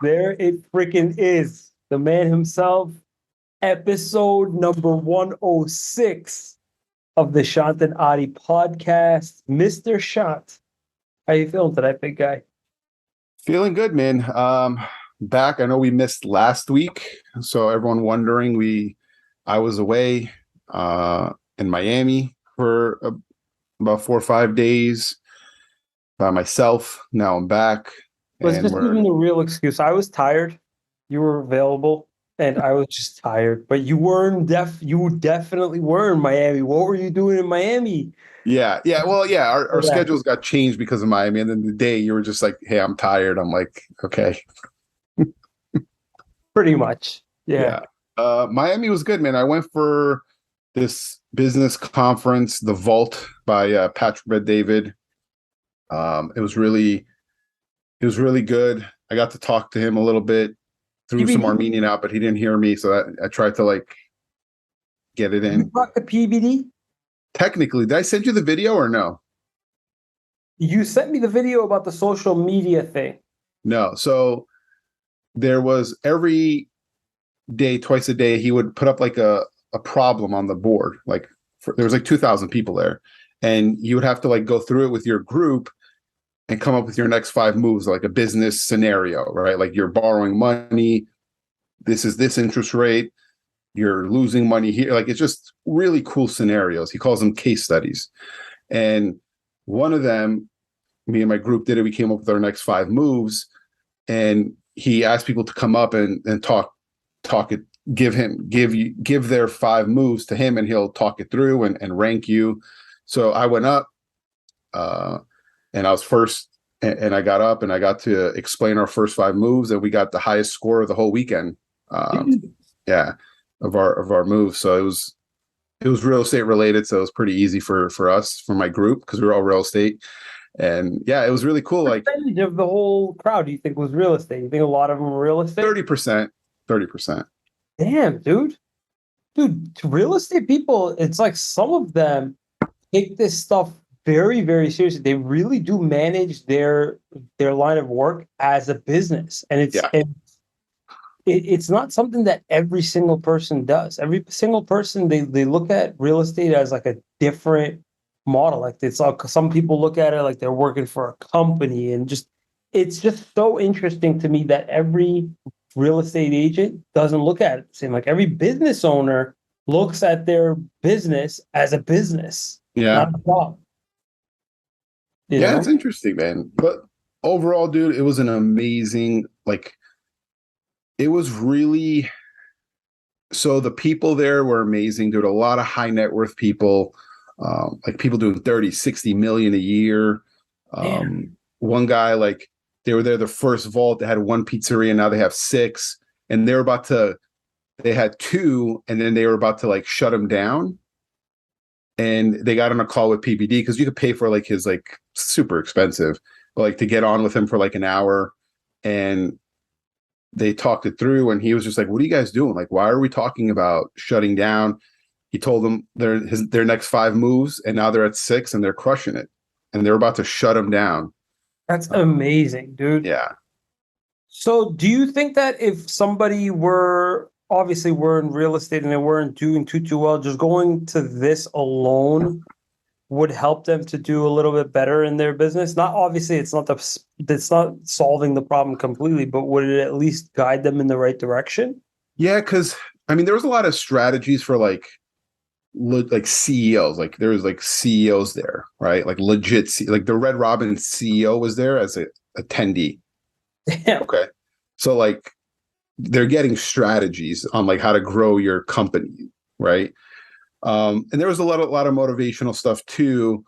There it freaking is. The man himself, episode number 106 of the Shant and Ari podcast. Mr. Shant, how you feeling today, big guy? Feeling good, man. Back. I know we missed last week, so everyone wondering, I was away in Miami for about 4 or 5 days by myself. Now I'm back, Was and just even the real excuse. I was tired. You were available, and I was just tired. But you weren't you definitely were in Miami. What were you doing in Miami? yeah. Well, yeah, our Yeah, schedules got changed because of Miami, and then the day you were just like, "Hey, I'm tired." I'm like, "Okay, pretty much. Yeah. yeah." Miami was good, man. I went for this business conference, the Vault by Patrick Bet-David. It was really good. I got to talk to him a little bit, threw some PBD? Armenian out, but he didn't hear me, so I tried to like get it You in. brought the PBD? Technically, did I send you the video or no? You sent me the video about the social media thing. No. So there was every day, twice a day, he would put up like a problem on the board. There was like 2,000 people there, and you would have to like go through it with your group and come up with your next 5 moves, like a business scenario, right? Like you're borrowing money. This is this interest rate. You're losing money here. Like it's just really cool scenarios. He calls them case studies. And one of them, me and my group did it. We came up with our next 5 moves, and he asked people to come up and talk it, give their 5 moves to him, and he'll talk it through and rank you. So I went up, and I was first, and I got up and I got to explain our first 5 moves, and we got the highest score of the whole weekend. Yeah, of our moves. So it was real estate related, so it was pretty easy for us, for my group, because we were all real estate. And yeah, it was really cool. What Like percentage of the whole crowd do you think was real estate? You think a lot of them were real estate? 30%, 30%. Damn, dude. Dude, to real estate people, it's like some of them take this stuff very, very seriously. They really do manage their line of work as a business. And Yeah, it's not something that every single person does. Every single person, they look at real estate as like a different model. Like it's like some people look at it like they're working for a company, and just it's just so interesting to me that every real estate agent doesn't look at it the same. Like every business owner looks at their business as a business, yeah, not a job. You yeah. It's know? interesting, man. But overall, dude, it was an amazing, like, it was really, so the people there were amazing, dude. A lot of high net worth people, like people doing 30, 60 million a year. Damn. One guy, like, they were there the first vault. They had one pizzeria, now they have 6, and they had 2, and then they were about to like shut them down. And they got on a call with PBD, because you could pay for like his, like, super expensive, but like to get on with him for like an hour, and they talked it through, and he was just like, "What are you guys doing? Like, why are we talking about shutting down?" He told them their next 5 moves, and now they're at 6 and they're crushing it, and they're about to shut them down. That's amazing, dude. Yeah, So, do you think that if somebody were obviously were in real estate and they weren't doing too well, just going to this alone would help them to do a little bit better in their business? Not obviously, it's not solving the problem completely, but would it at least guide them in the right direction? yeah, because I mean, there was a lot of strategies for like like CEOs. Like there was like CEOs there, right? Like legit, like the Red Robin CEO was there as a attendee. Damn. Okay, so like they're getting strategies on like how to grow your company, right? And there was a lot of motivational stuff too.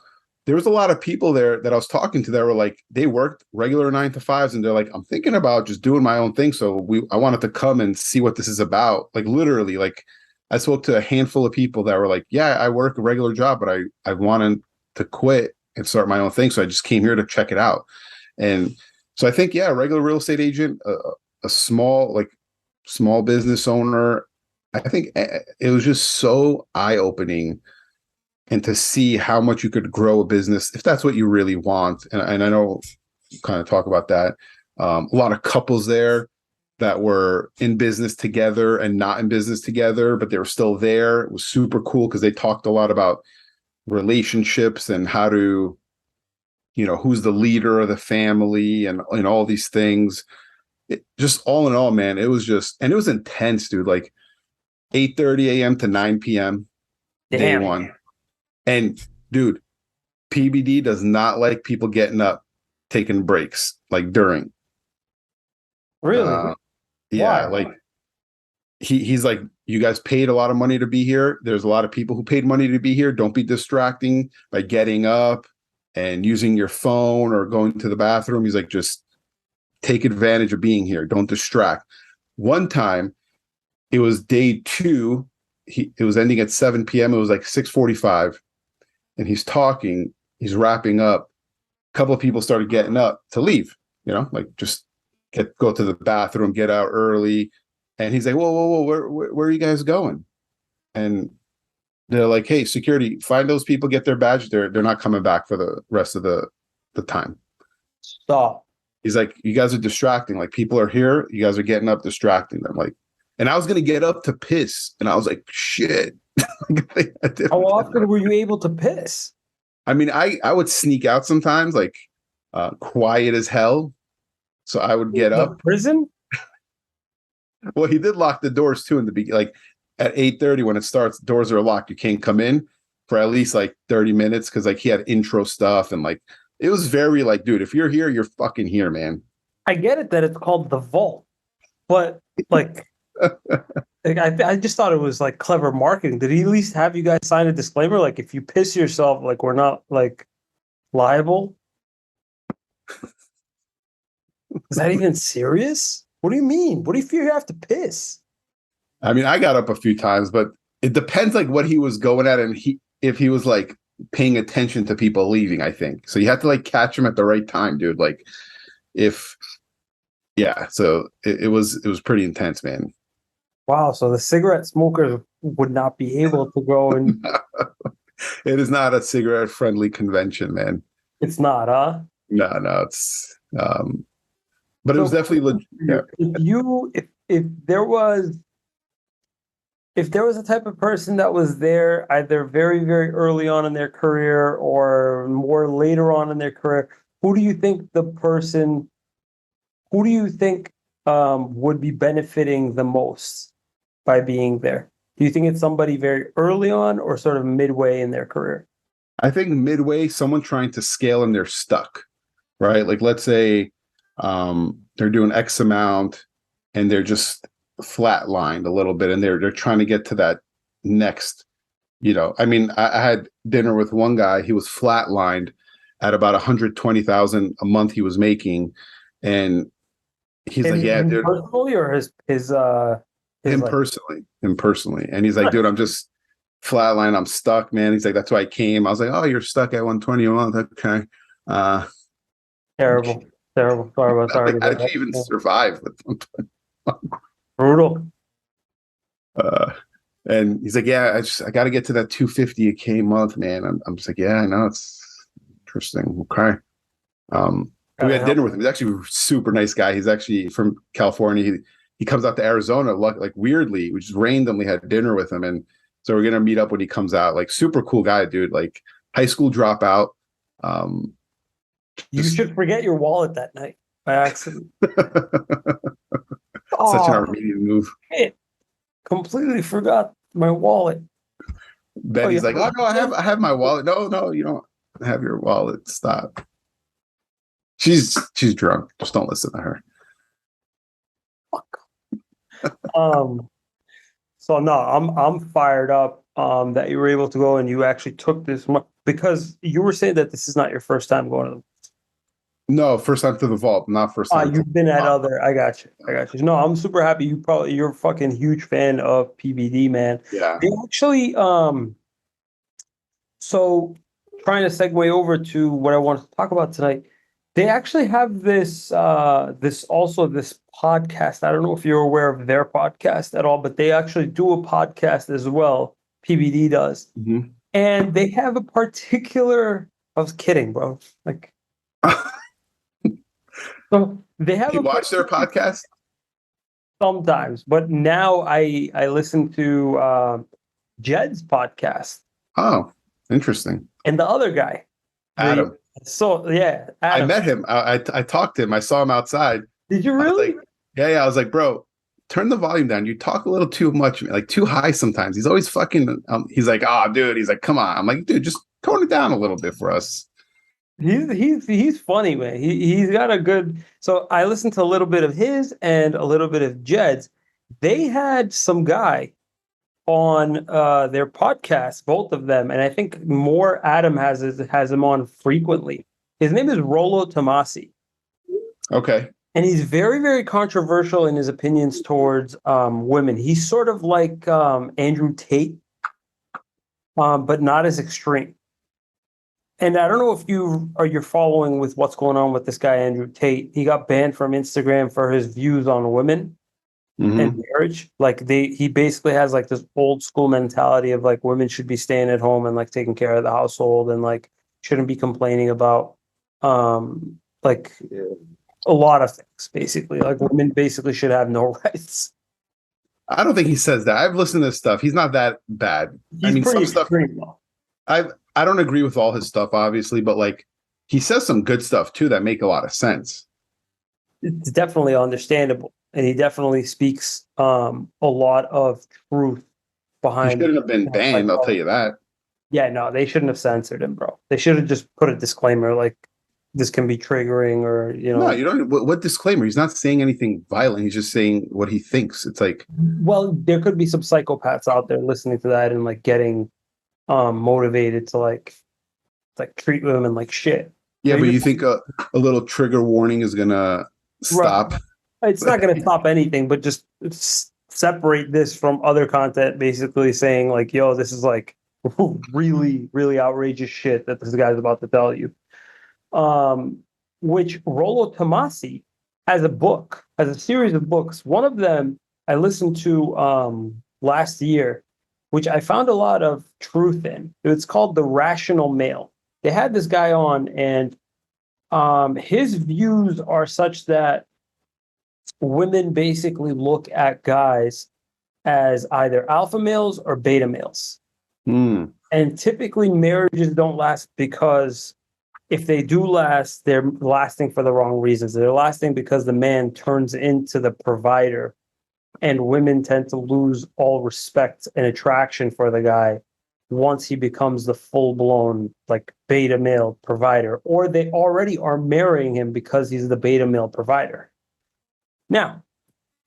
There was a lot of people there that I was talking to that were like, they worked regular 9 to 5s, and they're like, I'm thinking about just doing my own thing. So I wanted to come and see what this is about. Like literally, like I spoke to a handful of people that were like, yeah, I work a regular job, but I wanted to quit and start my own thing. So I just came here to check it out. And so I think, yeah, a regular real estate agent, a small business owner, I think it was just so eye-opening, and to see how much you could grow a business if that's what you really want. And I know you kind of talk about that. A lot of couples there. that were in business together and not in business together, but they were still there. It was super cool because they talked a lot about relationships and how to, who's the leader of the family and all these things. Just all in all, man, it was and it was intense, dude. Like 8:30 a.m. to 9 p.m. day Damn. one. And dude, PBD does not like people getting up, taking breaks, like during. Really? Yeah, Why? like he's like, you guys paid a lot of money to be here. There's a lot of people who paid money to be here. Don't be distracting by getting up and using your phone or going to the bathroom. He's like, just take advantage of being here. Don't distract. One time, it was day 2. It was ending at 7 p.m. It was like 6:45, and he's talking. He's wrapping up. A couple of people started getting up to leave. Like just go to the bathroom, get out early. And he's like, whoa, whoa, whoa, where are you guys going? And they're like, hey, security, find those people, get their badge. They're not coming back for the rest of the time. Stop. He's like, you guys are distracting. Like, people are here. You guys are getting up, distracting them. Like, and I was going to get up to piss. And I was like, shit. How often were you able to piss? I mean, I would sneak out sometimes, like quiet as hell. So I would get up. Prison? Well, he did lock the doors too in the beginning. Like at 8:30 when it starts, doors are locked. You can't come in for at least like 30 minutes because like he had intro stuff and like it was very like, dude, if you're here, you're fucking here, man. I get it that it's called the vault, but like, I just thought it was like clever marketing. Did he at least have you guys sign a disclaimer? Like, if you piss yourself, like we're not like liable. Is that even serious? What do you mean? What if you have to piss? I mean, I got up a few times, but it depends like what he was going at and if he was like paying attention to people leaving, I think. So you have to like catch him at the right time, dude. Like so it was pretty intense, man. Wow, so the cigarette smokers would not be able to go and It is not a cigarette friendly convention, man. it's not, huh? No, it's but it was definitely yeah. If there was a type of person that was there either very, very early on in their career or more later on in their career, who do you think would be benefiting the most by being there? Do you think it's somebody very early on or sort of midway in their career? I think midway, someone trying to scale and they're stuck, right? Like let's say they're doing X amount and they're just flatlined a little bit and they're trying to get to that next, I mean, I had dinner with one guy. He was flatlined at about 120,000 a month he was making. And he's like, yeah, dude. Personally or him personally. And he's like, dude, I'm just flatline. I'm stuck, man. He's like, that's why I came. I was like, oh, you're stuck at 120 a month. Okay. Terrible. Sorry. How did you even survive with 120? Brutal. And he's like, yeah, I got to get to that 250 a month, man. I'm just like, yeah, I know, it's interesting. Okay. We had dinner with him. He's actually a super nice guy. He's actually from California. He comes out to Arizona, like weirdly, we just randomly had dinner with him. And so we're going to meet up when he comes out. Like super cool guy, dude, like high school dropout. You should forget your wallet that night by accident. Such an Armenian move. Shit. Completely forgot my wallet. Betty's like, oh no, I have my wallet. No, you don't have your wallet. Stop. She's drunk. Just don't listen to her. Fuck. So no, I'm fired up that you were able to go and you actually took this because you were saying that this is not your first time going to them. No, first time to the vault, not first time. You've been at other. I got you. No, I'm super happy. You're a fucking huge fan of PBD, man. Yeah. They actually, so trying to segue over to what I wanted to talk about tonight. They actually have this podcast. I don't know if you're aware of their podcast at all, but they actually do a podcast as well. PBD does, and they have a particular. I was kidding, bro. Like. So they have. You watch their podcast? sometimes, but now I listen to Jed's podcast Oh, interesting. and the other guy. The Adam. so yeah, I Adam. met him. I talked to him. I saw him outside. Did you I was really? like, yeah. I was like, bro, turn the volume down. You talk a little too much, like too high sometimes. He's always fucking. He's like, oh, dude. He's like, come on. I'm like, dude, just tone it down a little bit for us. He's funny, man. He's got a good. So I listened to a little bit of his and a little bit of Jed's. They had some guy on their podcast, both of them, and I think more Adam has him on frequently. His name is Rollo Tomasi, Okay. and he's very, very controversial in his opinions towards women. He's sort of like Andrew Tate, but not as extreme. And I don't know if you're following with what's going on with this guy Andrew Tate. He got banned from Instagram for his views on women and Hmm. marriage. Like he basically has like this old school mentality of like women should be staying at home and like taking care of the household and like shouldn't be complaining about like a lot of things basically. Like women basically should have no rights. I don't think he says that. I've listened to this stuff. He's not that bad. I He's mean, pretty some stuff extreme though. I don't agree with all his stuff, obviously, but like he says some good stuff too that make a lot of sense. It's definitely understandable. And he definitely speaks a lot of truth He behind shouldn't have been banned, I'll tell psychology. you that. Yeah, no, they shouldn't have censored him, bro. They should have just put a disclaimer like this can be triggering or No, you don't. What disclaimer? He's not saying anything violent. He's just saying what he thinks. It's like, well, there could be some psychopaths out there listening to that and like getting motivated to like treat women like shit. yeah, So but you you think a little trigger warning is gonna right. stop? It's not going to stop anything, but just separate this from other content, basically saying like, "Yo, this is like really, really outrageous shit that this guy's about to tell you." Um, which Rollo Tomasi has a book, has a series of books. One of them I listened to last year, which I found a lot of truth in. It's called The Rational Male. They had this guy on, and his views are such that women basically look at guys as either alpha males or beta males. Hmm. And typically marriages don't last because if they do last, they're lasting for the wrong reasons. They're lasting because the man turns into the provider and women tend to lose all respect and attraction for the guy once he becomes the full-blown like beta male provider, or they already are marrying him because he's the beta male provider. Now,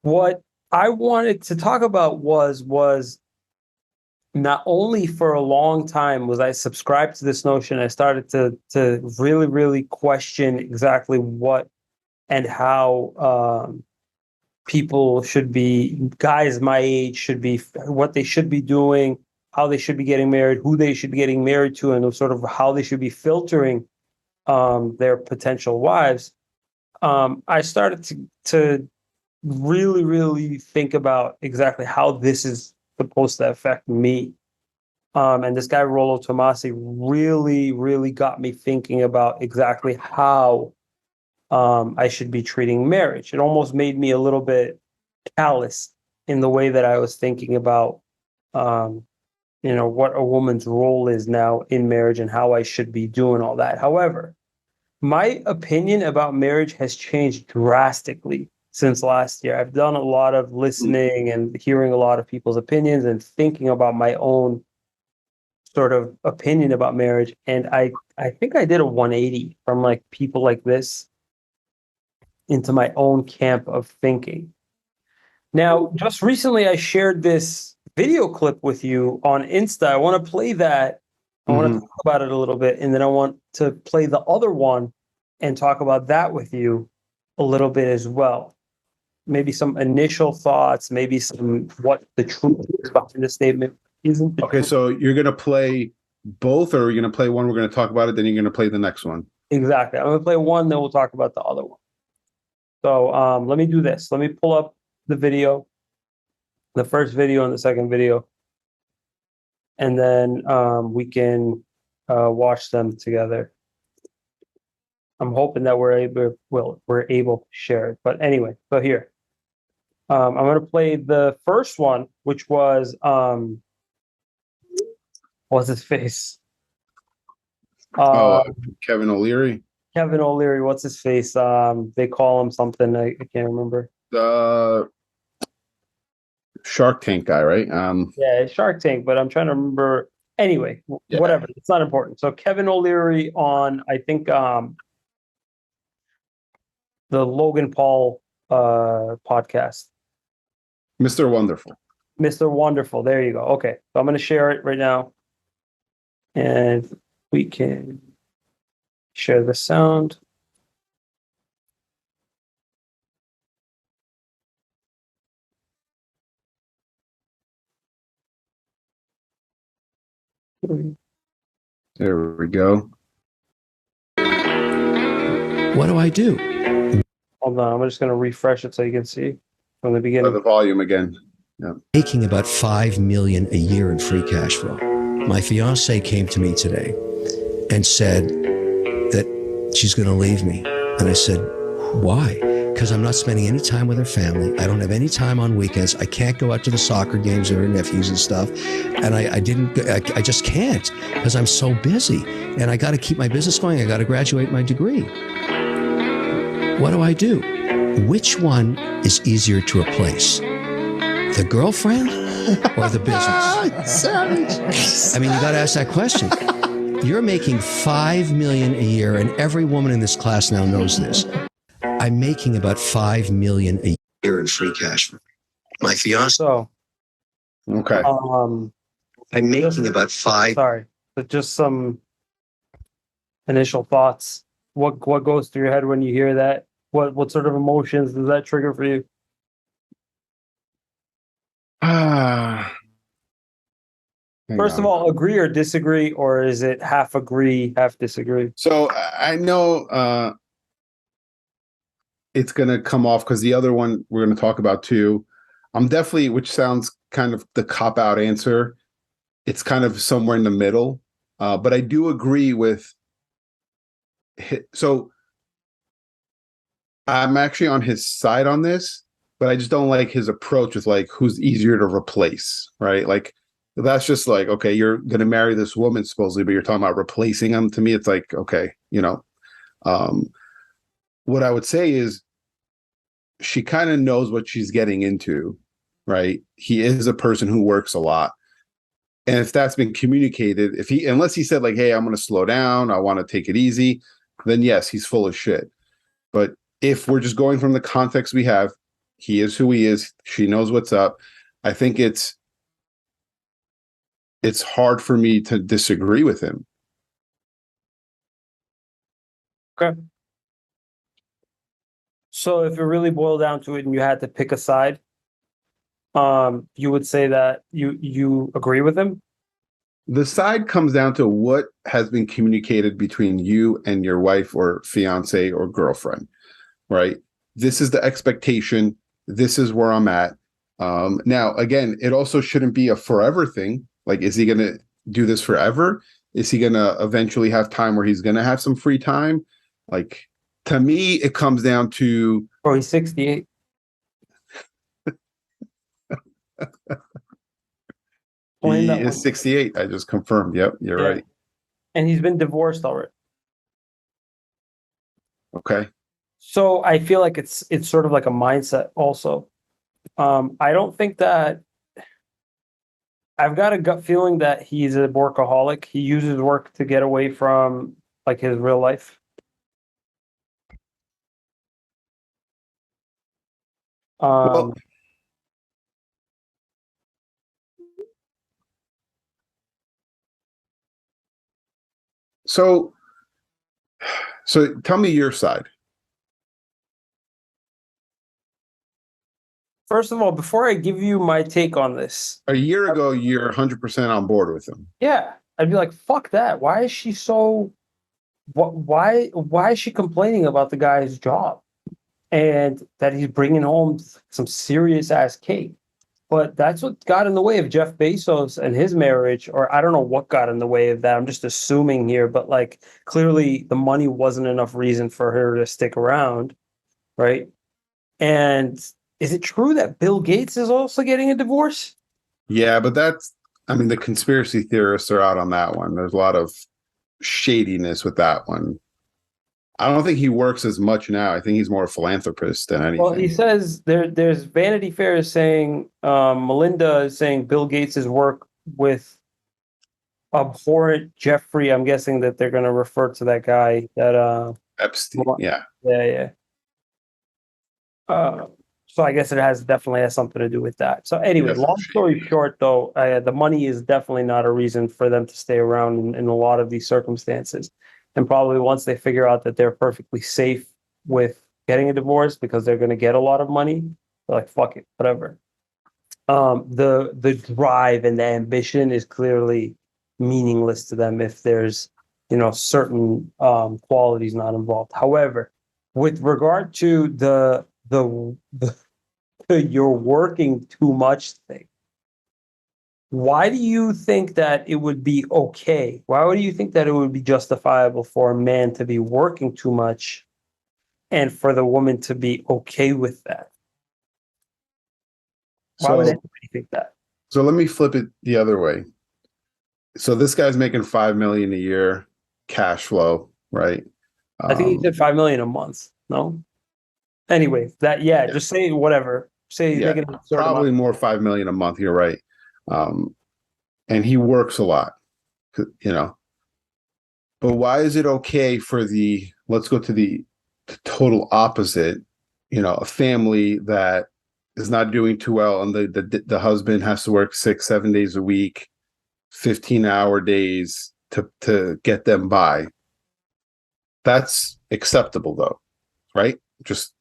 what I wanted to talk about was not only for a long time was I subscribed to this notion, I started to really, really question exactly what and how people should be, guys my age should be, what they should be doing, how they should be getting married, who they should be getting married to, and sort of how they should be filtering their potential wives. I started to really, really think about exactly how this is supposed to affect me. And this guy, Rollo Tomasi, really, really got me thinking about exactly how I should be treating marriage. It almost made me a little bit callous in the way that I was thinking about, um, what a woman's role is now in marriage and how I should be doing all that. However, my opinion about marriage has changed drastically since last year. I've done a lot of listening and hearing a lot of people's opinions and thinking about my own sort of opinion about marriage. And I think I did a 180 from like people like this into my own camp of thinking. Now, just recently I shared this video clip with you on Insta. I want to play that. I want to Hmm. talk about it a little bit, and then I want to play the other one and talk about that with you a little bit as well. Maybe some initial thoughts, maybe some what the truth is behind the statement isn't the Okay, truth. so you're gonna play both, or are you gonna play one? We're gonna talk about it, then you're gonna play the next one. Exactly. I'm gonna play one, then we'll talk about the other one. So let me do this. Let me pull up the video, the first video and the second video, and then we can watch them together. I'm hoping that we're able to share it. But anyway, so here. I'm gonna play the first one, which was what's his face? Oh, Uh, Kevin O'Leary, Kevin O'Leary. What's his face? They call him something. I can't remember. the Shark Tank guy, right? Yeah, it's Shark Tank, but I'm trying to remember. Anyway, Yeah, whatever. It's not important. So Kevin O'Leary on, I think, the Logan Paul podcast. Mr. Wonderful. Mr. Wonderful. There you go. Okay. So I'm going to share it right now. And we can share the sound. There we go. What do I do? Hold on. I'm just going to refresh it so you can see from the The beginning. volume again. Making about $5 million a year in free cash flow. My fiance came to me today and said that she's going to leave me. And I said, why? Because I'm not spending any time with her family. I don't have any time on weekends. I can't go out to the soccer games with her nephews and stuff. And I just can't because I'm so busy. And I got to keep my business going. I got to graduate my degree. What do I do? Which one is easier to replace? The girlfriend or the business? Savage. I mean, you got to ask that question. You're making $5 million a year, and every woman in this class now knows this. I'm making about $5 million a year in free cash flow. My fiance. So, Okay. I'm making about five. Sorry, but just some initial thoughts. What goes through your head when you hear that? What sort of emotions does that trigger for you? Hang First of on. all, agree or disagree, or is it half agree, half disagree? So I know it's going to come off because the other one we're going to talk about too. I'm definitely, which sounds kind of the cop out answer. It's kind of somewhere in the middle, but I do agree with. So I'm actually on his side on this, but I just don't like his approach with like who's easier to replace, right? Like that's just like, okay, you're going to marry this woman supposedly, but you're talking about replacing them. To me, it's like, okay, um, what I would say is she kind of knows what she's getting into, right? He is a person who works a lot. And if that's been communicated, unless he said like, hey, I'm going to slow down, I want to take it easy, then yes, he's full of shit. But if we're just going from the context we have, he is who he is. She knows what's up. I think it's hard for me to disagree with him. Okay. So if it really boiled down to it and you had to pick a side, you would say that you agree with him? The side comes down to what has been communicated between you and your wife or fiance or girlfriend, right? This is the expectation. This is where I'm at. Now, again, it also shouldn't be a forever thing. Like, is he going to do this forever? Is he going to eventually have time where he's going to have some free time? Like, to me, it comes down to. Bro, he's 68. He That is one. 68. I just confirmed. Yep, you're Yeah. right. And he's been divorced already. Okay. So I feel like it's sort of like a mindset also. I don't think that I've got a gut feeling that he's a workaholic. He uses work to get away from like his real life. Well, so tell me your side. First of all, before I give you my take on this, A year ago, you're 100% on board with him. yeah, I'd be like, fuck that. Why is she so why is she complaining about the guy's job and that he's bringing home some serious ass cake? But that's what got in the way of Jeff Bezos and his marriage, or I don't know what got in the way of that. I'm just assuming here, but like clearly the money wasn't enough reason for her to stick around, right? And is it true that Bill Gates is also getting a divorce? Yeah, but the conspiracy theorists are out on that one. There's a lot of shadiness with that one. I don't think he works as much now. I think he's more a philanthropist than anything. Well, he says there's Vanity Fair is saying, Melinda is saying Bill Gates' work with abhorrent Jeffrey. I'm guessing that they're going to refer to that guy that Epstein, yeah. Yeah. So I guess it definitely has something to do with that. So anyway, Yes, long story short, though, the money is definitely not a reason for them to stay around in a lot of these circumstances. And probably once they figure out that they're perfectly safe with getting a divorce because they're going to get a lot of money, they're like, fuck it, whatever. The drive and the ambition is clearly meaningless to them if there's, certain qualities not involved. However, with regard to the you're working too much thing, why do you think that it would be okay? Why would you think that it would be justifiable for a man to be working too much and for the woman to be okay with that? Why would anybody think that? So let me flip it the other way. So this guy's making $5 million a year cash flow, right? I think he said $5 million a month. No. Anyway, just say whatever. Say yeah, probably more $5 million a month. You're right. And he works a lot, But why is it okay for let's go to the total opposite, a family that is not doing too well, and the husband has to work 6-7 days a week, 15-hour days to get them by. That's acceptable though, right? Just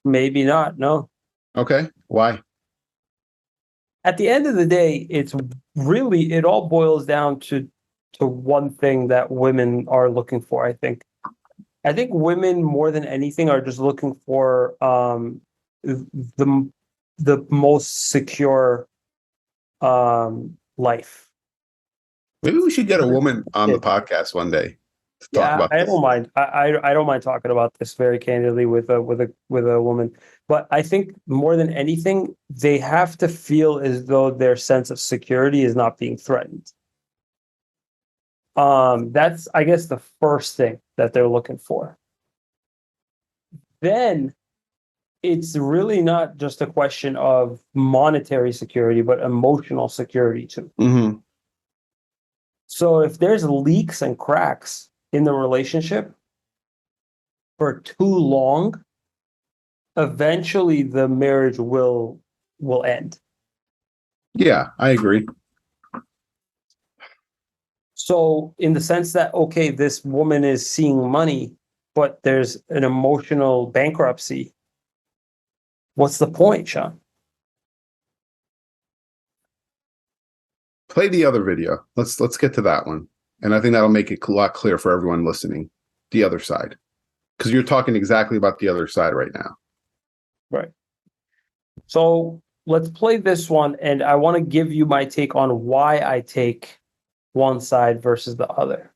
maybe not. No. Okay. Why? At the end of the day, it all boils down to one thing that women are looking for, I think. I think women more than anything are just looking for the most secure life. Maybe we should get a woman on the podcast one day to talk about this. I don't mind. I don't mind talking about this very candidly with a woman. But I think more than anything, they have to feel as though their sense of security is not being threatened. That's, I guess, the first thing that they're looking for. Then it's really not just a question of monetary security, but emotional security too. Mm-hmm. So if there's leaks and cracks in the relationship for too long, eventually the marriage will end. Yeah, I agree. So in the sense that, okay, this woman is seeing money, but there's an emotional bankruptcy. What's the point, Sean? Play the other video. Let's get to that one. And I think that'll make it a lot clearer for everyone listening. The other side. Because you're talking exactly about the other side right now. Right. So let's play this one, and I want to give you my take on why I take one side versus the other.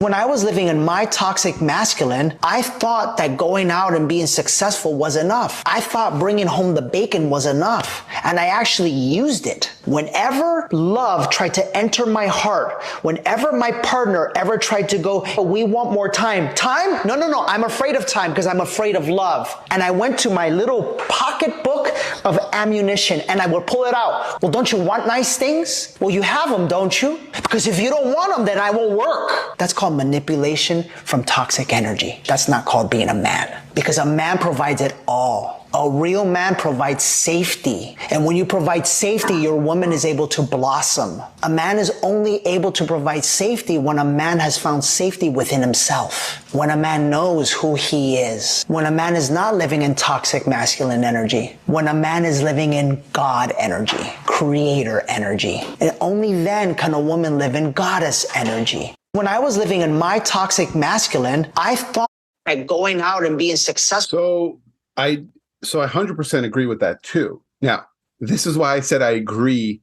When I was living in my toxic masculine, I thought that going out and being successful was enough. I thought bringing home the bacon was enough. And I actually used it. Whenever love tried to enter my heart, whenever my partner ever tried to go, oh, we want more time. Time? No. I'm afraid of time because I'm afraid of love. And I went to my little pocketbook of ammunition and I would pull it out. Well, don't you want nice things? Well, you have them, don't you? Because if you don't want them, then I won't work. That's called manipulation from toxic energy. That's not called being a man, because a man provides it all. A real man provides safety. And when you provide safety, your woman is able to blossom. A man is only able to provide safety when a man has found safety within himself. When a man knows who he is. When a man is not living in toxic masculine energy. When a man is living in God energy, creator energy. And only then can a woman live in goddess energy. When I was living in my toxic masculine, I thought that going out and being successful. So So I 100% agree with that too. Now, this is why I said I agree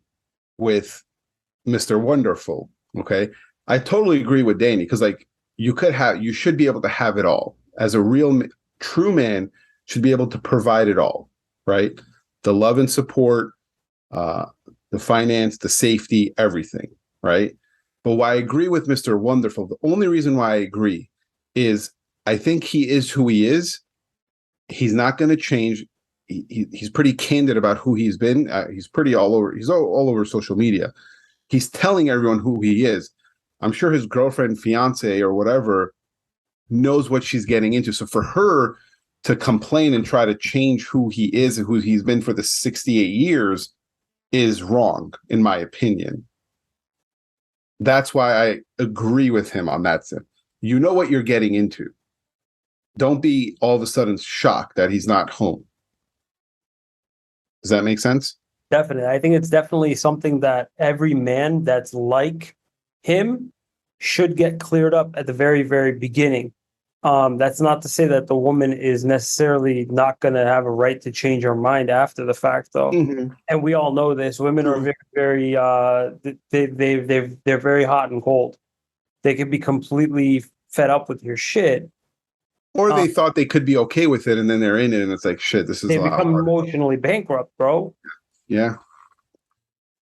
with Mr. Wonderful. Okay. I totally agree with Danny because like you should be able to have it all. As a true man should be able to provide it all, right? The love and support, the finance, the safety, everything, right? But why I agree with Mr. Wonderful, the only reason why I agree is I think he is who he is. He's not going to change. He's pretty candid about who he's been. He's pretty all over. He's all over social media. He's telling everyone who he is. I'm sure his girlfriend, fiance, or whatever knows what she's getting into. So for her to complain and try to change who he is and who he's been for the 68 years is wrong, in my opinion. That's why I agree with him on that sense. You know what you're getting into. Don't be all of a sudden shocked that he's not home. Does that make sense? Definitely. I think it's definitely something that every man that's like him should get cleared up at the very, very beginning. That's not to say that the woman is necessarily not going to have a right to change her mind after the fact, though. Mm-hmm. And we all know this. Women are very, they're very hot and cold. They can be completely fed up with your shit. Or they thought they could be okay with it, and then they're in it, and it's like, shit, this is they a lot become harder. Emotionally bankrupt, bro. Yeah.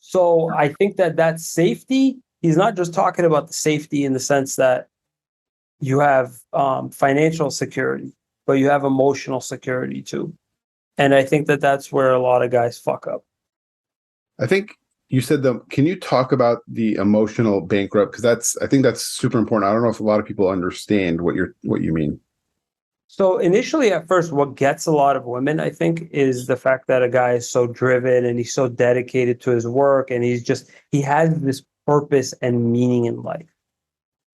So I think that safety, he's not just talking about the safety in the sense that you have financial security, but you have emotional security too. And I think that's where a lot of guys fuck up. I think you said can you talk about the emotional bankrupt? Because I think that's super important. I don't know if a lot of people understand what you mean. So initially at first, what gets a lot of women, I think, is the fact that a guy is so driven and he's so dedicated to his work and he has this purpose and meaning in life.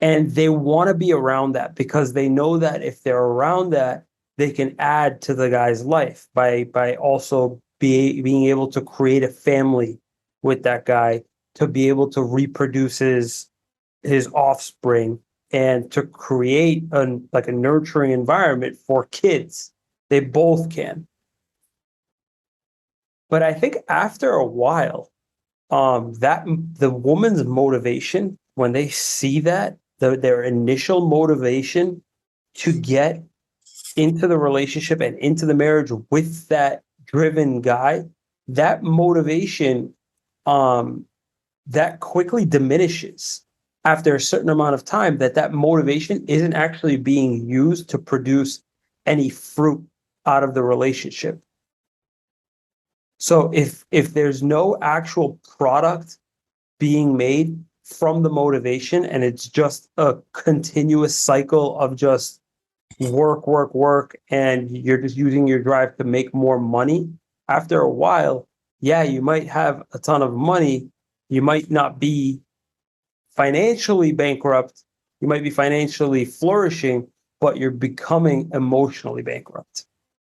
And they want to be around that because they know that if they're around that, they can add to the guy's life by also being able to create a family with that guy, to be able to reproduce his offspring and to create a nurturing environment for kids. They both can. But I think after a while, that the woman's motivation, when they see that, their initial motivation to get into the relationship and into the marriage with that driven guy, that motivation, that quickly diminishes after a certain amount of time. That motivation isn't actually being used to produce any fruit out of the relationship. So if there's no actual product being made from the motivation and it's just a continuous cycle of just work, and you're just using your drive to make more money, after a while, yeah, you might have a ton of money. You might not be financially bankrupt. You might be financially flourishing, but you're becoming emotionally bankrupt.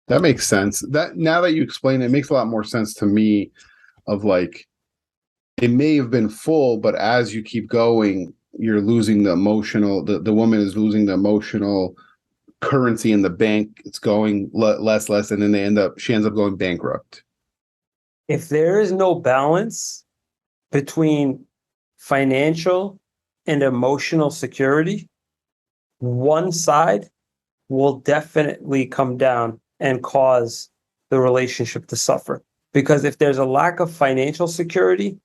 That makes sense. That now that you explain it, it makes a lot more sense to me of like, it may have been full, but as you keep going, you're losing the emotional, the woman is losing the emotional currency in the bank. It's going less, and then she ends up going bankrupt. If there is no balance between financial and emotional security, one side will definitely come down and cause the relationship to suffer. Because if there's a lack of financial security,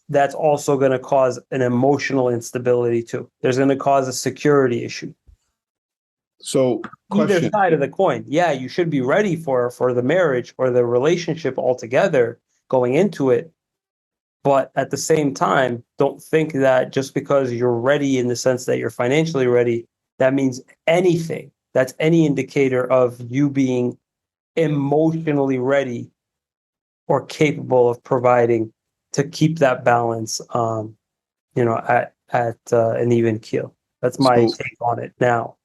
that's also going to cause an emotional instability too. There's going to cause a security issue. So, question. Either side of the coin. Yeah, you should be ready for the marriage or the relationship altogether going into it. But at the same time, don't think that just because you're ready in the sense that you're financially ready, that means anything. That's any indicator of you being emotionally ready or capable of providing to keep that balance, at an even keel. That's my take on it now.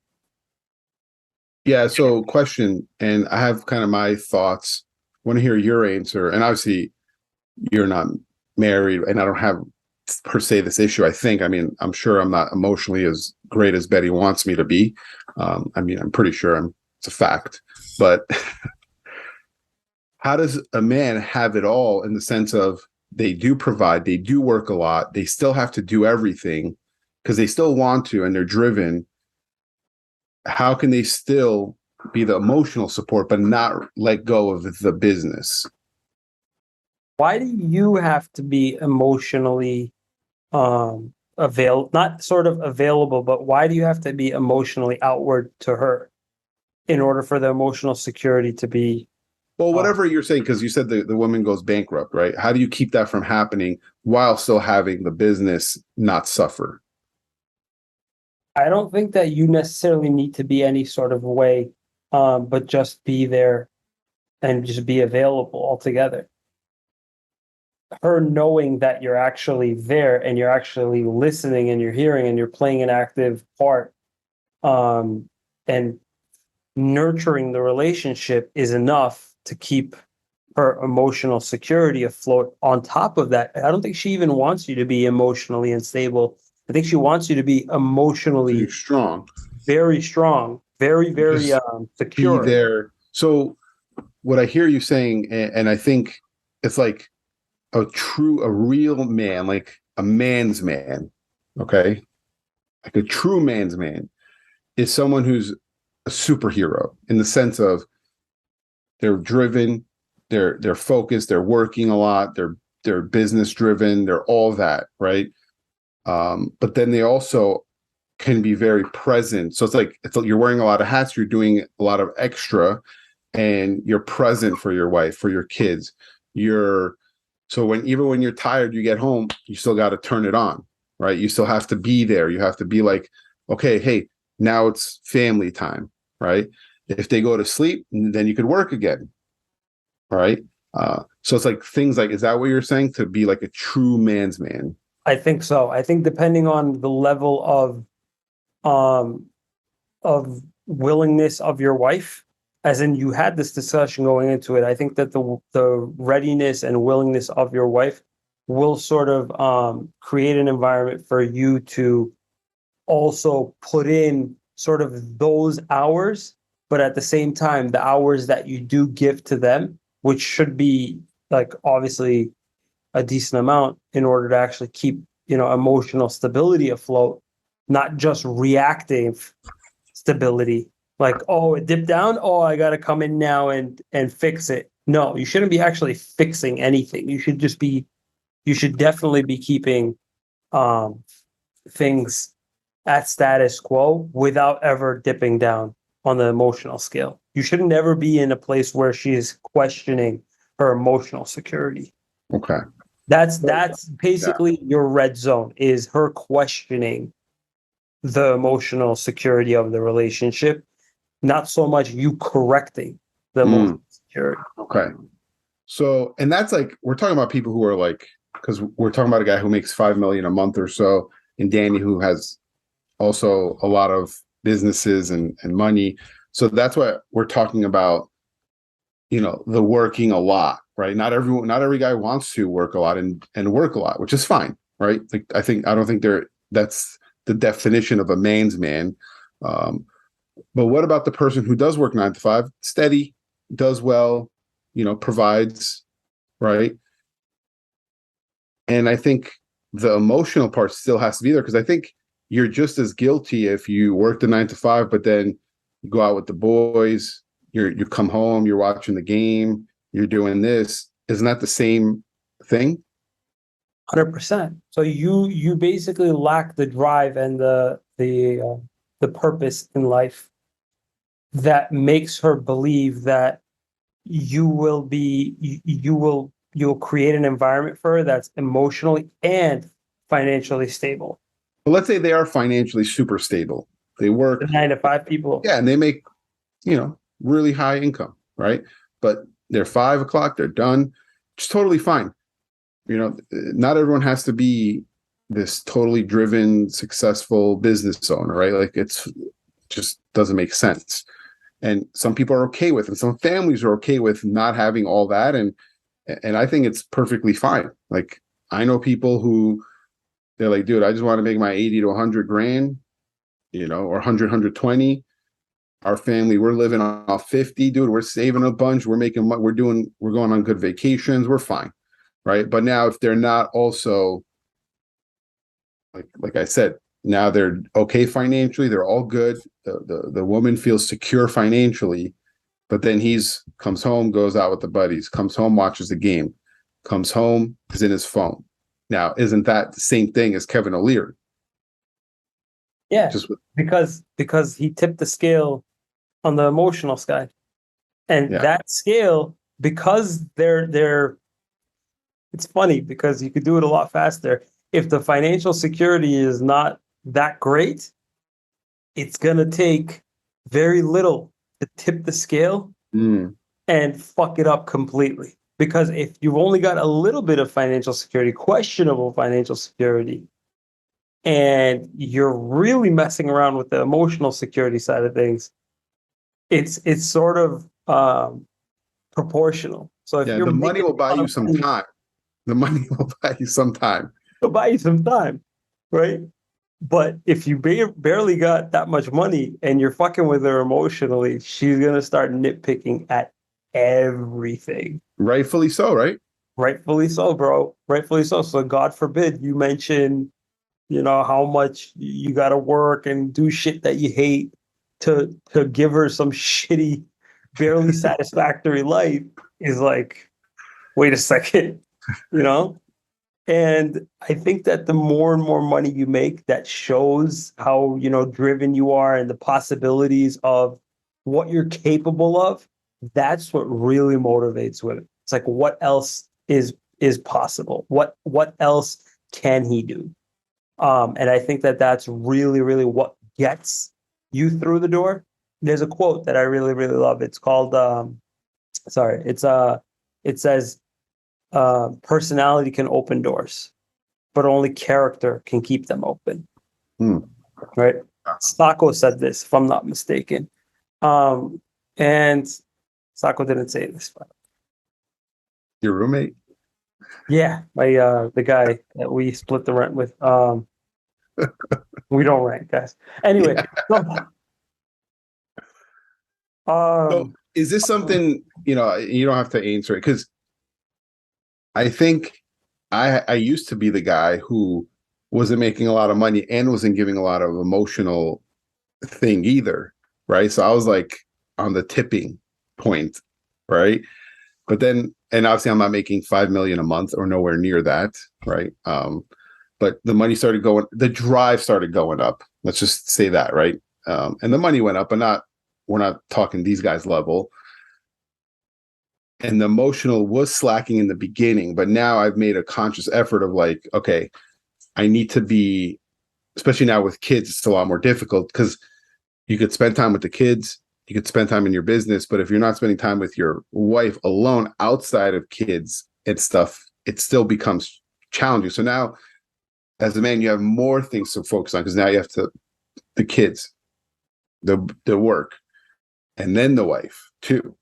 Yeah. So, question, and I have kind of my thoughts. I want to hear your answer. And obviously, you're not married, and I don't have per se this issue. I mean, I'm sure I'm not emotionally as great as Betty wants me to be. I'm pretty sure it's a fact. but how does a man have it all in the sense of they do provide, they do work a lot, they still have to do everything because they still want to and they're driven? How can they still be the emotional support but not let go of the business? Why do you have to be emotionally not sort of available, but why do you have to be emotionally outward to her in order for the emotional security to be? Well, whatever you're saying, because you said the woman goes bankrupt, right? How do you keep that from happening while still having the business not suffer? I don't think that you necessarily need to be any sort of way, but just be there and just be available altogether. Her knowing that you're actually there and you're actually listening and you're hearing and you're playing an active part, and nurturing the relationship is enough to keep her emotional security afloat. On top of that, I don't think she even wants you to be emotionally unstable. I think she wants you to be emotionally Strong. very strong, very, very Just secure. Be there. So what I hear you saying, and I think it's like a real man, like a man's man, okay? Like a true man's man is someone who's a superhero in the sense of they're driven, they're focused, they're working a lot, they're business driven, they're all that, right? But then they also can be very present. So it's like you're wearing a lot of hats, you're doing a lot of extra, and you're present for your wife, for your kids. So even when you're tired, you get home, you still got to turn it on, right? You still have to be there. You have to be like, okay, hey, now it's family time, right? If they go to sleep, then you could work again, right? So it's like things like, is that what you're saying? To be like a true man's man? I think so. I think depending on the level of willingness of your wife, as in you had this discussion going into it, I think that the readiness and willingness of your wife will sort of create an environment for you to also put in sort of those hours, but at the same time, the hours that you do give to them, which should be like obviously a decent amount in order to actually keep, emotional stability afloat, not just reactive stability. Like, oh, it dipped down. Oh, I got to come in now and fix it. No, you shouldn't be actually fixing anything. You should definitely be keeping things at status quo without ever dipping down on the emotional scale. You should never be in a place where she's questioning her emotional security. Okay. That's basically your red zone, is her questioning the emotional security of the relationship, not so much you correcting the emotional security. Okay. So, and that's like, we're talking about people who are like, because we're talking about a guy who makes 5 million a month or so, and Danny who has also a lot of businesses and money. So that's what we're talking about, the working a lot, right? Not every guy wants to work a lot and work a lot, which is fine, right? Like I don't think that's the definition of a man's man. But what about the person who does work 9 to 5, steady, does well, provides, right? And I think the emotional part still has to be there, because I think you're just as guilty if you work the 9 to 5, but then you go out with the boys, you come home, you're watching the game, you're doing this. Isn't that the same thing? 100%. So you basically lack the drive and the purpose in life that makes her believe that you'll create an environment for her that's emotionally and financially stable. But let's say they are financially super stable. They work The 9 to 5 people. Yeah, and they make, really high income, right? But they're 5 o'clock, they're done. It's totally fine. Not everyone has to be this totally driven, successful business owner, right? Like just doesn't make sense. And some people are okay with it. Some families are okay with not having all that. And I think it's perfectly fine. Like, I know people who they're like, dude, I just want to make my 80 to 100 grand, or 100, 120. our family, we're living off 50, dude. We're saving a bunch. We're making, we're going on good vacations. We're fine. Right. But now if they're not also, like I said, now they're okay financially, they're all good. The woman feels secure financially, but then comes home, goes out with the buddies, comes home, watches the game, comes home, is in his phone. Now, isn't that the same thing as Kevin O'Leary? Yeah, Just because he tipped the scale on the emotional side, and that scale, because they're it's funny because you could do it a lot faster. If the financial security is not that great, it's gonna take very little to tip the scale and fuck it up completely. Because if you've only got a little bit of financial security, questionable financial security, and you're really messing around with the emotional security side of things, it's sort of proportional. So if you're the money making will buy a lot you of some money, time. The money will buy you some time. it'll buy you some time, right? But if you barely got that much money and you're fucking with her emotionally, she's gonna start nitpicking at everything. Rightfully so, right? Rightfully so, bro. Rightfully so. So God forbid you mention, how much you got to work and do shit that you hate to give her some shitty, barely satisfactory life. Is like, wait a second, you know. And I think that the more and more money you make, that shows how, driven you are and the possibilities of what you're capable of. That's what really motivates women. It's like, what else is possible? What else can he do? And I think that that's really, really what gets you through the door. There's a quote that I really, really love. It's called, it says, personality can open doors, but only character can keep them open. Right? Sacco said this, if I'm not mistaken. And Sacco didn't say this. But Your roommate? yeah, the guy that we split the rent with. We don't rent, guys. Anyway, So is this something, you don't have to answer it, because I think I used to be the guy who wasn't making a lot of money and wasn't giving a lot of emotional thing either, right? So I was like on the tipping point, right? But then, and obviously I'm not making 5 million a month or nowhere near that, right? But the money started going, the drive started going up. Let's just say that, right? And the money went up, but we're not talking these guys level. And the emotional was slacking in the beginning, but now I've made a conscious effort of like, okay, I need to be, especially now with kids, it's a lot more difficult because you could spend time with the kids, you could spend time in your business, but if you're not spending time with your wife alone outside of kids and stuff, it still becomes challenging. So now as a man, you have more things to focus on because now you have the kids, the work, and then the wife too.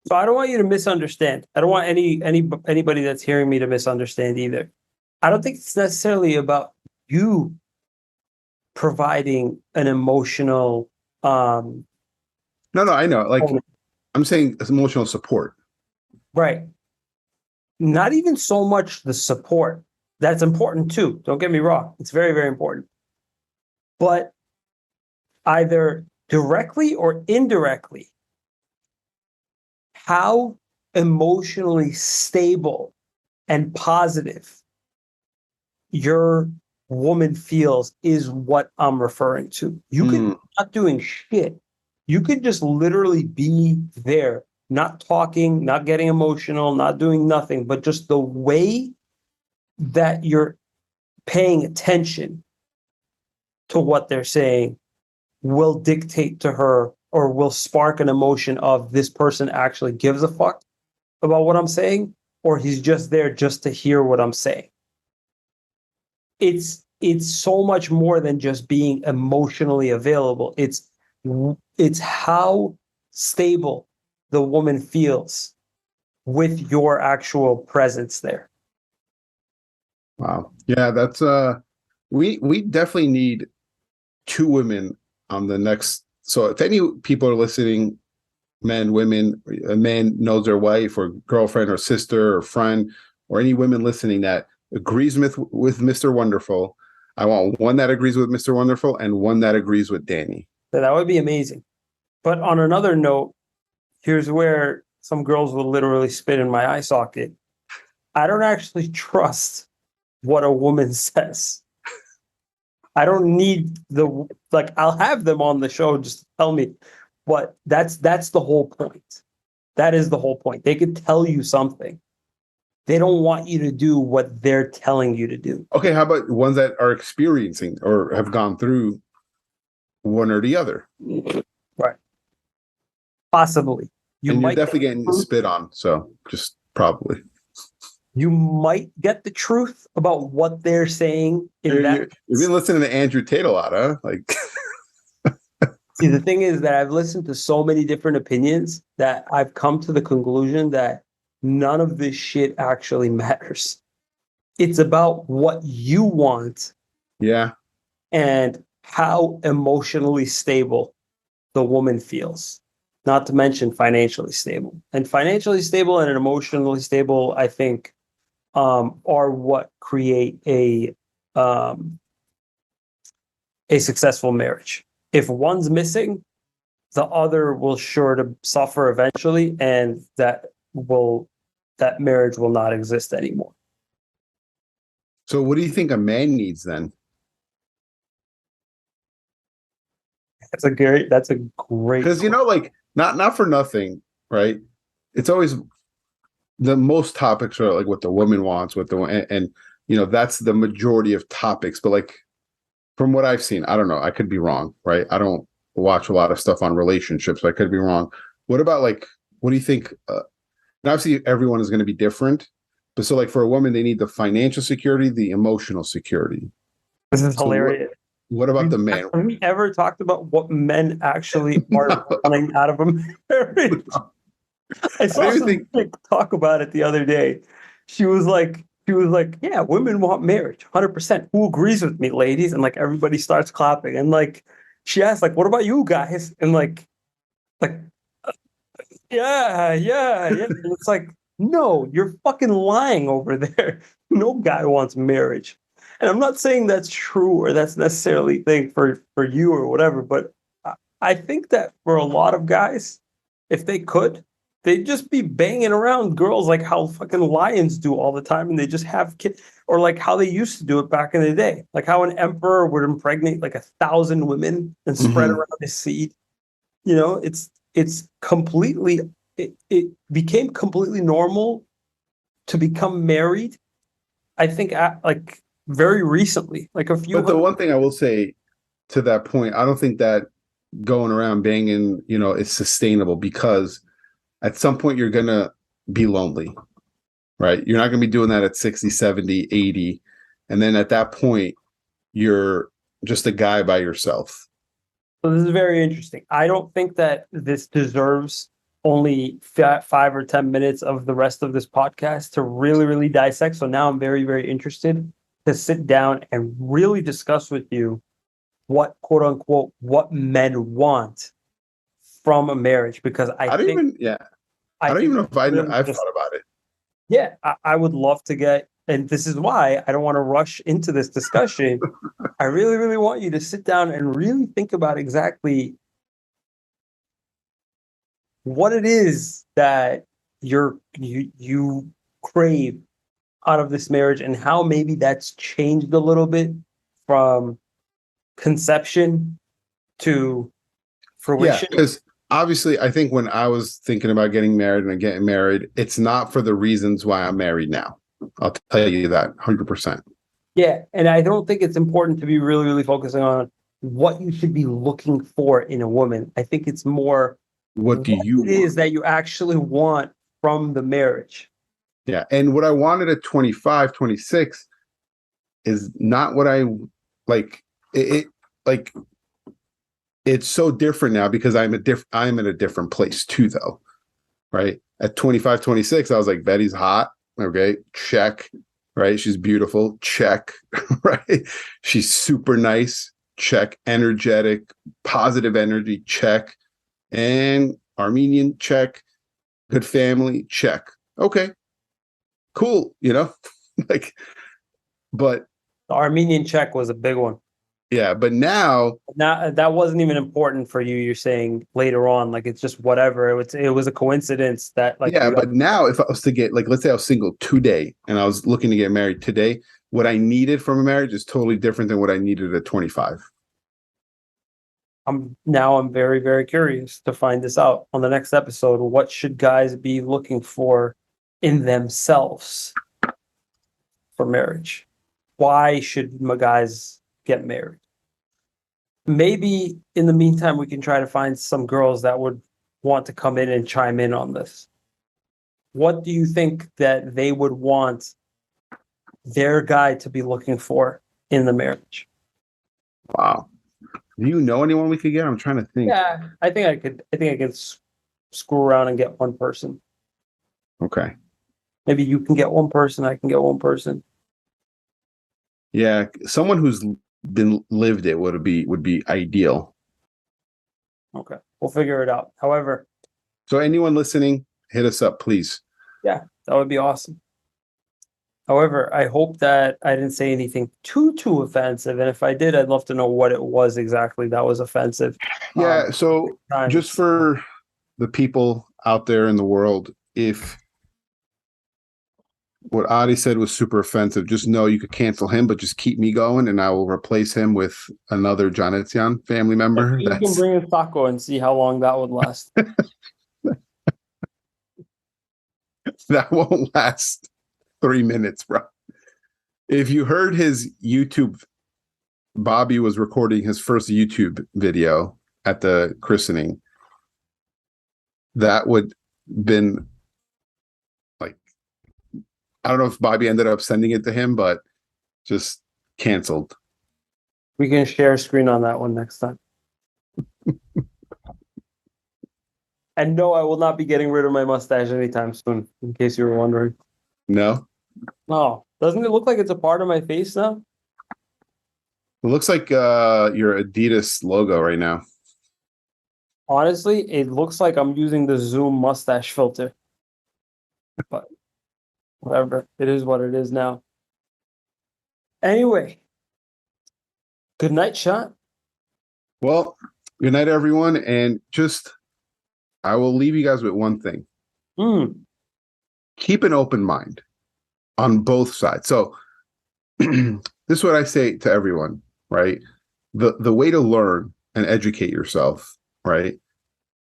So I don't want you to misunderstand. I don't want anybody that's hearing me to misunderstand either. I don't think it's necessarily about you providing an emotional No, I know. Like I'm saying emotional support. right. Not even so much the support. That's important too. Don't get me wrong. It's very, very important. But either directly or indirectly, how emotionally stable and positive your woman feels is what I'm referring to. You could be not doing shit. You could just literally be there, not talking, not getting emotional, not doing nothing, but just the way that you're paying attention to what they're saying will dictate to her or will spark an emotion of this person actually gives a fuck about what I'm saying, or he's just there just to hear what I'm saying. It's so much more than just being emotionally available. It's how stable the woman feels with your actual presence there. Wow. Yeah, that's we definitely need two women on the next so if any people are listening, men, women, a man knows their wife or girlfriend or sister or friend, or any women listening that agrees with Mr. Wonderful, I want one that agrees with Mr. Wonderful and one that agrees with Danny. So that would be amazing. But on another note, here's where some girls will literally spit in my eye socket. I don't actually trust what a woman says. I don't need I'll have them on the show just to tell me, but that's the whole point. That is the whole point. They could tell you something. They don't want you to do what they're telling you to do. Okay, how about ones that are experiencing or have gone through one or the other? Right. Possibly. You're definitely getting spit on, so just probably. You might get the truth about what they're saying. You've been listening to Andrew Tate a lot, huh? Like, see, the thing is that I've listened to so many different opinions that I've come to the conclusion that none of this shit actually matters. It's about what you want. Yeah. And how emotionally stable the woman feels. Not to mention financially stable. And financially stable and emotionally stable, I think, are what create a successful marriage. If one's missing, the other will sure to suffer eventually, and that marriage will not exist anymore. So what do you think a man needs then? That's a great because like not for nothing, right? It's always the most topics are like what the woman wants, and that's the majority of topics. But like from what I've seen, I don't know, I could be wrong, right? I don't watch a lot of stuff on relationships, so I could be wrong. What about what do you think? And obviously, everyone is going to be different, but so like for a woman, they need the financial security, the emotional security. This is hilarious. What about the man? Have we ever talked about what men actually are wanting out of a marriage? I saw some chick talk about it the other day. She was like, yeah, women want marriage, 100%. Who agrees with me, ladies? And like everybody starts clapping. And like she asked, like, what about you guys? And like, yeah. And it's like, no, you're fucking lying over there. No guy wants marriage. And I'm not saying that's true or that's necessarily a thing for you or whatever, but I think that for a lot of guys, if they could, they'd just be banging around girls like how fucking lions do all the time, and they just have kids, or like how they used to do it back in the day, like how an emperor would impregnate like 1,000 women and spread around his seed. It's completely, it became completely normal to become married. I think very recently, like a few. But the one thing I will say to that point, I don't think that going around banging, is sustainable, because at some point you're going to be lonely, right? You're not going to be doing that at 60, 70, 80. And then at that point, you're just a guy by yourself. So this is very interesting. I don't think that this deserves only 5 or 10 minutes of the rest of this podcast to really, really dissect. So now I'm very, very interested to sit down and really discuss with you what, quote unquote, what men want from a marriage, because I don't even know if I've thought about it. Yeah, I would love to get, and this is why I don't want to rush into this discussion. I really, really want you to sit down and really think about exactly what it is that you crave out of this marriage, and how maybe that's changed a little bit from conception to fruition. Yeah, because obviously I think when I was thinking about getting married, it's not for the reasons why I'm married now. I'll tell you that 100%. Yeah, and I don't think it's important to be really, really focusing on what you should be looking for in a woman. I think it's more what it is that you actually want from the marriage. Yeah, and what I wanted at 25, 26 is not what I like. It's so different now because I'm in a different place too, though. Right at 25, 26, I was like, Betty's hot. Okay, check. Right, she's beautiful. Check. Right, she's super nice. check. Energetic, positive energy, check. And Armenian, check. Good family, check. Okay, cool. Like, but The Armenian check was a big one. yeah, but now, Now that wasn't even important for you. You're saying later on, like it's just whatever. It was a coincidence that like yeah, you but now if I was to get, like, let's say I was single today and I was looking to get married today, what I needed from a marriage is totally different than what I needed at 25. I'm very, very curious to find this out on the next episode. What should guys be looking for in themselves for marriage? Why should guys get married? Maybe in the meantime, we can try to find some girls that would want to come in and chime in on this. What do you think that they would want their guy to be looking for in the marriage? Wow. Do you know anyone we could get? I'm trying to think. Yeah, I think I could screw around and get one person. Okay. Maybe you can get one person, I can get one person. Yeah, someone who's been lived it would be ideal. Okay, we'll figure it out. However, So anyone listening, hit us up, please. yeah, that would be awesome. However, I hope that I didn't say anything too offensive, and if I did, I'd love to know what it was exactly that was offensive. Yeah, so just for the people out there in the world, if what Adi said was super offensive, just know you could cancel him, but just keep me going, and I will replace him with another Janetian family member. You can bring a taco and see how long that would last. That won't last 3 minutes, bro. If you heard his YouTube, Bobby was recording his first YouTube video at the christening. That would been like, I don't know if Bobby ended up sending it to him, but just canceled. We can share a screen on that one next time. And no, I will not be getting rid of my mustache anytime soon, in case you were wondering. No? No, doesn't it look like it's a part of my face now? It looks like your Adidas logo right now. Honestly, it looks like I'm using the Zoom mustache filter. But whatever, it is what it is now. Anyway, good night, Shant. Well, good night, everyone. And just, I will leave you guys with one thing. Keep an open mind on both sides. So this is what I say to everyone, right? The way to learn and educate yourself, right?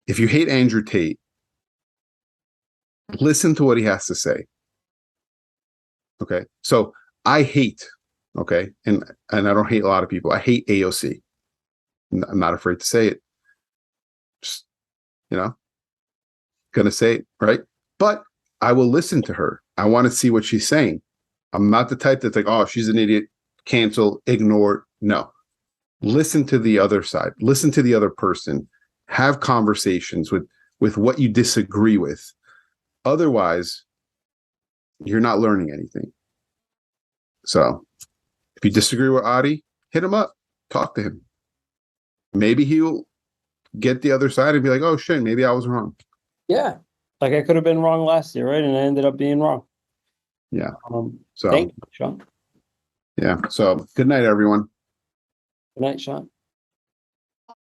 If you hate Andrew Tate, listen to what he has to say. Okay. So I hate, okay, and I don't hate a lot of people. I hate AOC. I'm not afraid to say it. Just, gonna say it, right? But I will listen to her. I want to see what she's saying. I'm not the type that's like, oh, she's an idiot, cancel, ignore. No. Listen to the other side. Listen to the other person. Have conversations with what you disagree with. Otherwise, you're not learning anything. So if you disagree with Adi, hit him up. Talk to him. Maybe he'll get the other side and be like, oh, shit, maybe I was wrong. Yeah. Like I could have been wrong last year, right? And I ended up being wrong. Yeah. Thank you, Sean. Yeah. So good night, everyone. Good night, Sean.